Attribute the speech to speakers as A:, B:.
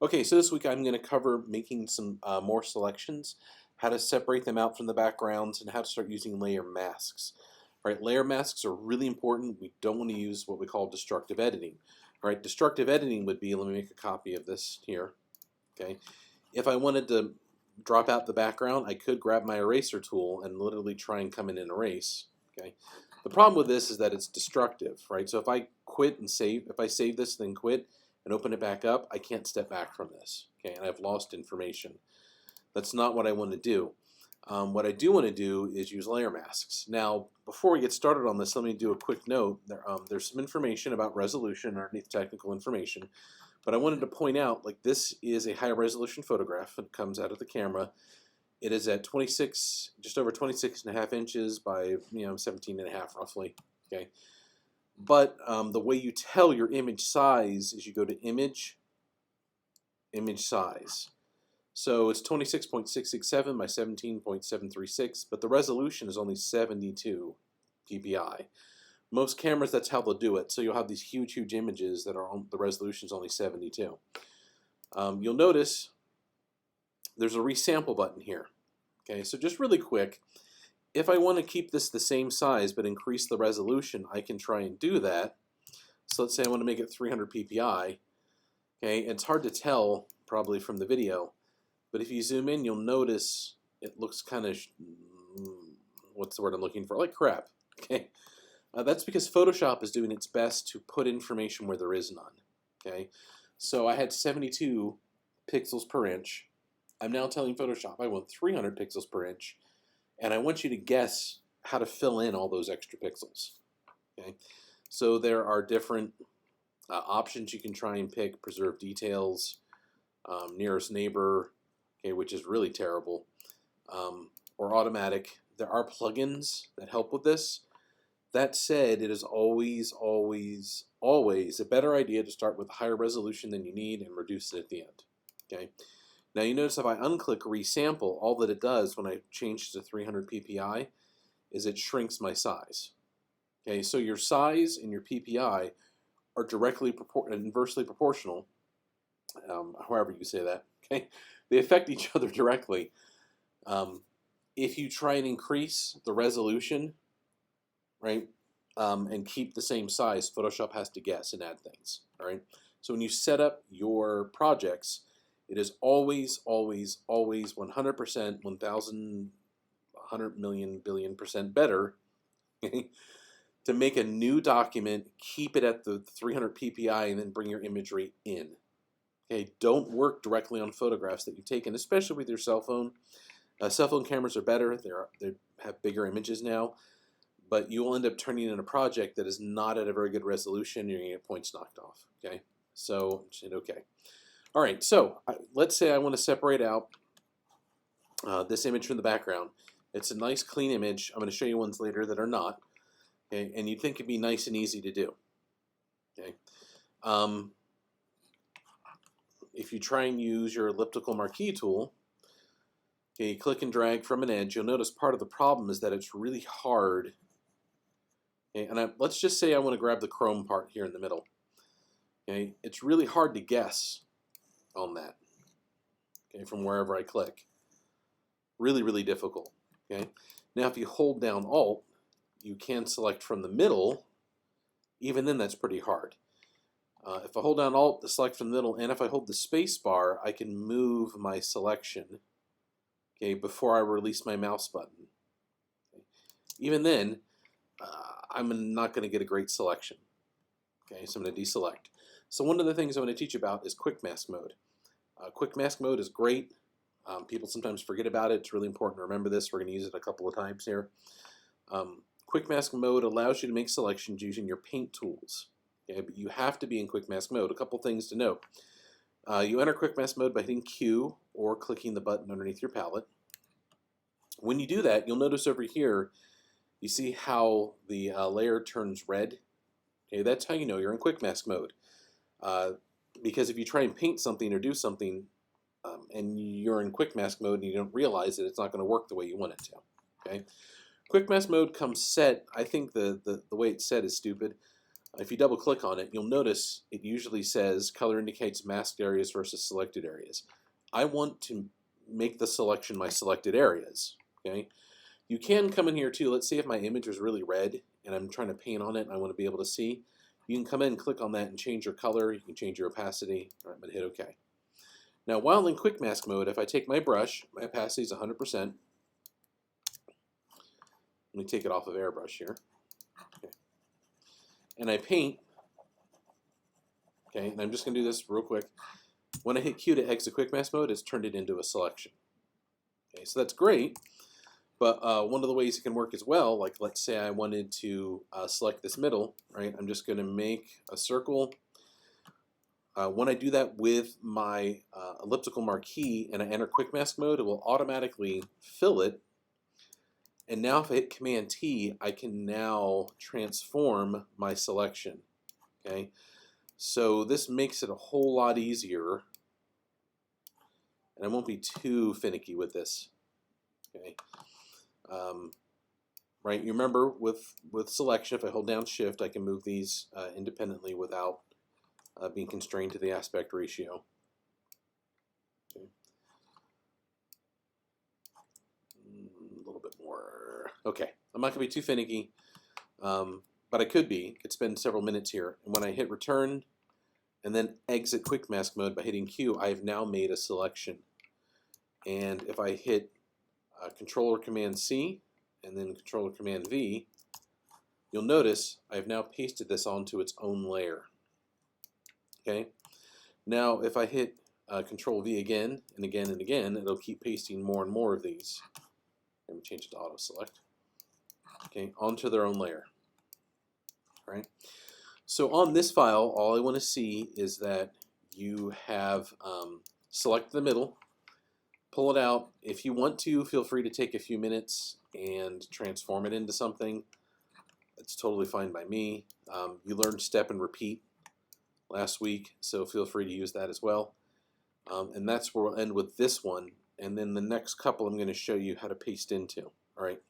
A: Okay, so this week I'm going to cover making some more selections, how to separate them out from the backgrounds, and how to start using layer masks. All right, layer masks are really important. We don't want to use what we call destructive editing. All right, destructive editing would be, let me make a copy of this here. Okay, if I wanted to drop out the background, I could grab my eraser tool and literally try and come in and erase. Okay, the problem with this is that it's destructive, right? So if I quit and save, if I save this then quit and open it back up, I can't step back from this. Okay, and I've lost information. That's not what I want to do. What I do want to do is use layer masks. Now, before we get started on this, let me do a quick note. There's some information about resolution underneath technical information, but I wanted to point out, like, this is a high resolution photograph. It comes out of the camera. It is at 26, just over 26.5 inches by 17.5 roughly. Okay, but the way you tell your image size is you go to image, image size. So it's 26.667 by 17.736, but the resolution is only 72 ppi. Most cameras, that's how they'll do it. So you'll have these huge, huge images that are on, the resolution is only 72. You'll notice there's a resample button here. Okay, so just really quick, if I want to keep this the same size but increase the resolution, I can try and do that. So let's say I want to make it 300 ppi. Okay, it's hard to tell probably from the video, but if you zoom in, you'll notice it looks kind of, what's the word I'm looking for? Like crap. Okay, that's because Photoshop is doing its best to put information where there is none. Okay, so I had 72 pixels per inch. I'm now telling Photoshop I want 300 pixels per inch, and I want you to guess how to fill in all those extra pixels. Okay, so there are different options you can try and pick: preserve details, nearest neighbor, okay, which is really terrible, or automatic. There are plugins that help with this. That said, it is always, always, always a better idea to start with a higher resolution than you need and reduce it at the end. Okay. Now you notice if I unclick resample, all that it does when I change to 300 ppi is it shrinks my size. Okay, so your size and your ppi are directly inversely proportional, however you say that. Okay, they affect each other directly. If you try and increase the resolution, right, and keep the same size, Photoshop has to guess and add things. All right, so when you set up your projects, it is always, always, always 100%, 1,000, 100 million, billion% better to make a new document, keep it at the 300 ppi, and then bring your imagery in. Okay, don't work directly on photographs that you've taken, especially with your cell phone. Cell phone cameras are better. They have bigger images now, but you will end up turning in a project that is not at a very good resolution. You're going to get points knocked off. Okay, so okay. All right, so let's say I want to separate out this image from the background. It's a nice clean image. I'm going to show you ones later that are not. Okay, and you'd think it'd be nice and easy to do. Okay, if you try and use your elliptical marquee tool, okay, you click and drag from an edge, you'll notice part of the problem is that it's really hard. Okay, and let's just say I want to grab the chrome part here in the middle. Okay, it's really hard to guess on that. Okay, from wherever I click. Really, really difficult. Okay, now if you hold down Alt, you can select from the middle. Even then, that's pretty hard. If I hold down Alt to select from the middle, and if I hold the space bar, I can move my selection, okay, before I release my mouse button. Okay. Even then, I'm not going to get a great selection. Okay, so I'm going to deselect. So one of the things I'm going to teach about is quick mask mode. Quick mask mode is great. People sometimes forget about it. It's really important to remember this. We're going to use it a couple of times here. Quick mask mode allows you to make selections using your paint tools. Okay, but you have to be in quick mask mode. A couple things to note. You enter quick mask mode by hitting Q or clicking the button underneath your palette. When you do that, you'll notice over here, you see how the layer turns red. Okay, that's how you know you're in quick mask mode. Because if you try and paint something or do something and you're in quick mask mode and you don't realize it, it's not going to work the way you want it to. Okay, quick mask mode comes set. I think the way it's set is stupid. If you double click on it, you'll notice it usually says color indicates masked areas versus selected areas. I want to make the selection my selected areas. Okay, you can come in here too. Let's see if my image was really red and I'm trying to paint on it and I want to be able to see. You can come in and click on that and change your color. You can change your opacity. All right, I'm going to hit OK. Now, while in quick mask mode, if I take my brush, my opacity is 100%. Let me take it off of airbrush here. Okay. And I paint. Okay, and I'm just going to do this real quick. When I hit Q to exit quick mask mode, it's turned it into a selection. Okay, so that's great. But one of the ways it can work as well, like let's say I wanted to select this middle, right? I'm just going to make a circle. When I do that with my elliptical marquee and I enter quick mask mode, it will automatically fill it. And now if I hit Command T, I can now transform my selection. Okay, so this makes it a whole lot easier, and I won't be too finicky with this. Okay, right? You remember with selection, if I hold down Shift, I can move these independently without being constrained to the aspect ratio. Okay. A little bit more. Okay, I'm not going to be too finicky, but I could be. Could spend several minutes here. And when I hit Return and then exit quick mask mode by hitting Q, I have now made a selection. And if I hit Control or Command C and then Control or Command V, you'll notice I've now pasted this onto its own layer. Okay. Now, if I hit Control V again and again and again, it'll keep pasting more and more of these. Let me change it to auto select. Okay, onto their own layer. All right. So on this file, all I want to see is that you have selected the middle, pull it out. If you want to, feel free to take a few minutes and transform it into something. It's totally fine by me. You learned step and repeat last week, so feel free to use that as well. And that's where we'll end with this one. And then the next couple I'm going to show you how to paste into. All right.